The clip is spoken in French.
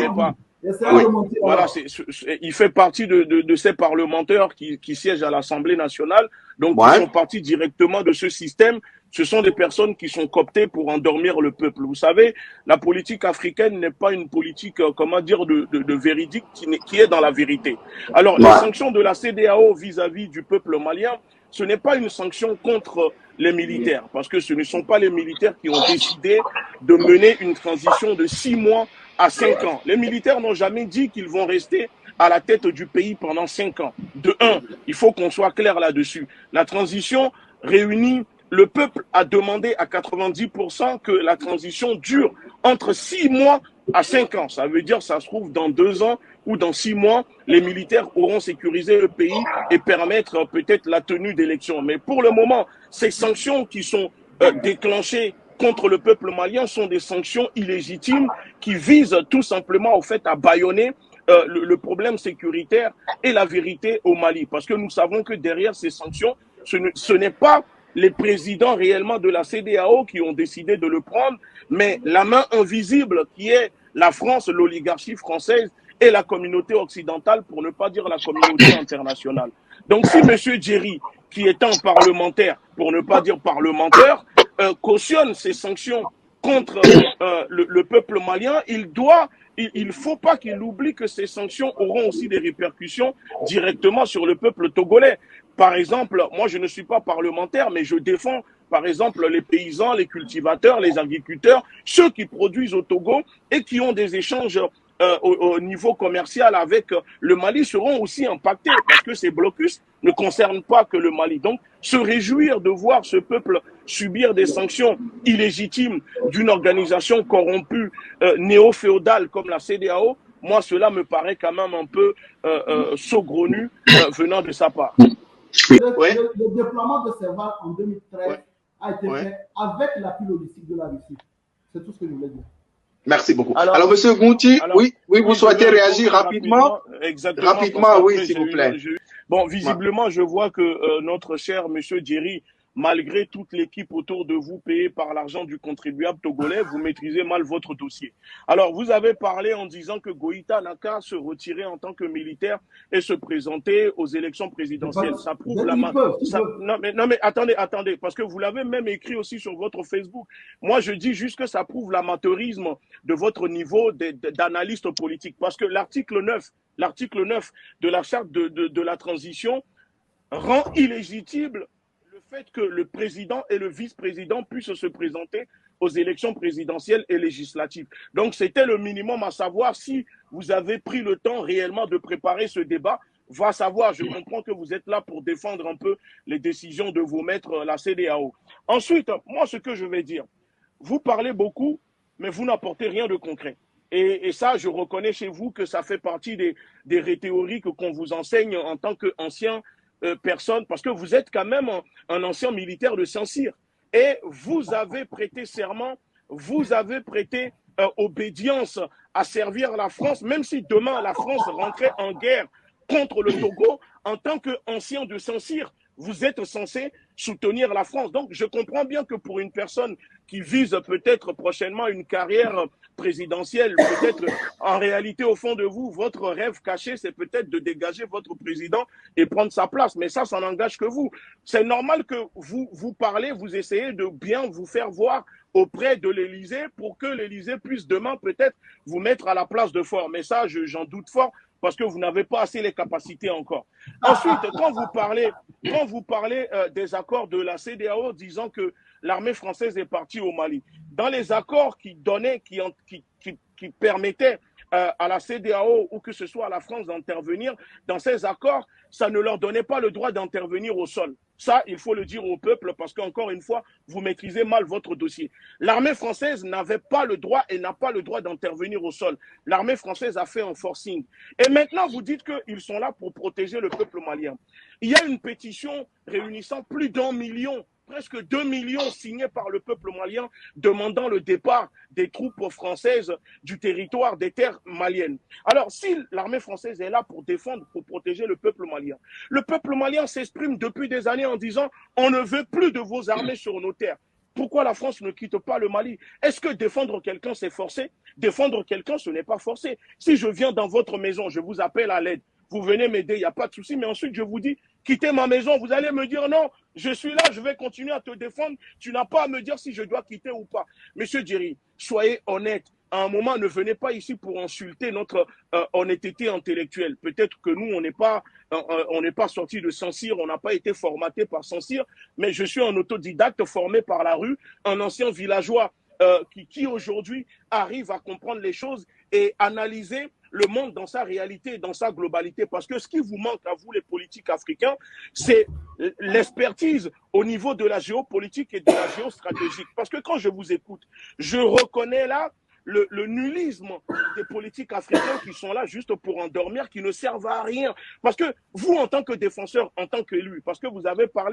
n'est pas. Oui. Voilà, il fait partie de ces parlementaires qui siègent à l'Assemblée nationale, donc qui sont partis directement de ce système. Ce sont des personnes qui sont cooptées pour endormir le peuple. Vous savez, la politique africaine n'est pas une politique, comment dire, de véridique qui est dans la vérité. Alors, les sanctions de la CEDEAO vis-à-vis du peuple malien, ce n'est pas une sanction contre les militaires, parce que ce ne sont pas les militaires qui ont décidé de mener une transition de 6 mois à 5 ans. Les militaires n'ont jamais dit qu'ils vont rester à la tête du pays pendant 5 ans. De un, il faut qu'on soit clair là-dessus. La transition réunit, le peuple a demandé à 90% que la transition dure entre 6 mois à 5 ans. Ça veut dire, ça se trouve, dans 2 ans ou dans 6 mois, les militaires auront sécurisé le pays et permettre peut-être la tenue d'élections. Mais pour le moment, ces sanctions qui sont déclenchées contre le peuple malien sont des sanctions illégitimes qui visent tout simplement au fait à bâillonner le problème sécuritaire et la vérité au Mali. Parce que nous savons que derrière ces sanctions, ce n'est pas les présidents réellement de la CEDEAO qui ont décidé de le prendre, mais la main invisible qui est la France, l'oligarchie française et la communauté occidentale, pour ne pas dire la communauté internationale. Donc si M. Djeri, qui est un parlementaire, pour ne pas dire parlementaire, cautionne ces sanctions contre le peuple malien, il ne faut pas qu'il oublie que ces sanctions auront aussi des répercussions directement sur le peuple togolais. Par exemple, moi je ne suis pas parlementaire, mais je défends par exemple les paysans, les cultivateurs, les agriculteurs, ceux qui produisent au Togo et qui ont des échanges au niveau commercial avec le Mali seront aussi impactés parce que ces blocus ne concernent pas que le Mali. Donc, se réjouir de voir ce peuple subir des sanctions illégitimes d'une organisation corrompue néo-féodale comme la CEDEAO, moi, cela me paraît quand même un peu saugrenu venant de sa part. Le déploiement de ces vagues en 2013 a été fait avec l'appui logistique de la Russie. C'est tout ce que je voulais dire. Merci beaucoup. Alors Monsieur Gounti, oui, vous souhaitez réagir rapidement? Exactement. Rapidement, oui, s'il vous plaît. Bon, visiblement, je vois que notre cher Monsieur Djeri, malgré toute l'équipe autour de vous payée par l'argent du contribuable togolais, vous maîtrisez mal votre dossier. Alors, vous avez parlé en disant que Goïta n'a qu'à se retirer en tant que militaire et se présenter aux élections présidentielles. Ça prouve la main. Non, mais attendez, parce que vous l'avez même écrit aussi sur votre Facebook. Moi, je dis juste que ça prouve l'amateurisme de votre niveau d'analyste politique. Parce que l'article 9 de la charte de la transition rend illégitime le fait que le président et le vice-président puissent se présenter aux élections présidentielles et législatives. Donc, c'était le minimum à savoir si vous avez pris le temps réellement de préparer ce débat. Va savoir, je comprends que vous êtes là pour défendre un peu les décisions de vos maîtres, la CEDEAO. Ensuite, moi, ce que je vais dire, vous parlez beaucoup, mais vous n'apportez rien de concret. Et ça, je reconnais chez vous que ça fait partie des rhétoriques qu'on vous enseigne en tant qu'ancien personne, parce que vous êtes quand même un ancien militaire de Saint-Cyr. Et vous avez prêté serment, vous avez prêté obédience à servir la France, même si demain la France rentrait en guerre contre le Togo, en tant qu'ancien de Saint-Cyr, vous êtes censé soutenir la France. Donc, je comprends bien que pour une personne qui vise peut-être prochainement une carrière présidentielle, peut-être en réalité, au fond de vous, votre rêve caché, c'est peut-être de dégager votre président et prendre sa place. Mais ça n'engage que vous. C'est normal que vous parlez, vous essayez de bien vous faire voir auprès de l'Élysée pour que l'Élysée puisse demain peut-être vous mettre à la place de fort. Mais ça, j'en doute fort, parce que vous n'avez pas assez les capacités encore. Ensuite, quand vous parlez des accords de la CEDEAO disant que l'armée française est partie au Mali, dans les accords qui permettaient à la CEDEAO ou que ce soit à la France d'intervenir, dans ces accords, ça ne leur donnait pas le droit d'intervenir au sol. Ça, il faut le dire au peuple parce qu'encore une fois, vous maîtrisez mal votre dossier. L'armée française n'avait pas le droit et n'a pas le droit d'intervenir au sol. L'armée française a fait un forcing. Et maintenant, vous dites qu'ils sont là pour protéger le peuple malien. Il y a une pétition réunissant plus d'1 million, presque 2 millions signés par le peuple malien demandant le départ des troupes françaises du territoire des terres maliennes. Alors, si l'armée française est là pour défendre, pour protéger le peuple malien s'exprime depuis des années en disant « on ne veut plus de vos armées sur nos terres ». Pourquoi la France ne quitte pas le Mali? Est-ce que défendre quelqu'un, c'est forcé? Défendre quelqu'un, ce n'est pas forcé. Si je viens dans votre maison, je vous appelle à l'aide, vous venez m'aider, il n'y a pas de souci, mais ensuite je vous dis, quittez ma maison, vous allez me dire non, je suis là, je vais continuer à te défendre, tu n'as pas à me dire si je dois quitter ou pas. Monsieur Djeri, soyez honnête. À un moment, ne venez pas ici pour insulter notre honnêteté intellectuelle. Peut-être que nous, on n'est pas sorti de Saint-Cyr, on n'a pas été formaté par Saint-Cyr, mais je suis un autodidacte formé par la rue, un ancien villageois qui aujourd'hui arrive à comprendre les choses et analyser le monde dans sa réalité, dans sa globalité. Parce que ce qui vous manque à vous, les politiques africains, c'est l'expertise au niveau de la géopolitique et de la géostratégie. Parce que quand je vous écoute, je reconnais là le nullisme des politiques africains qui sont là juste pour endormir, qui ne servent à rien. Parce que vous, en tant que défenseur, en tant qu'élu, parce que vous avez parlé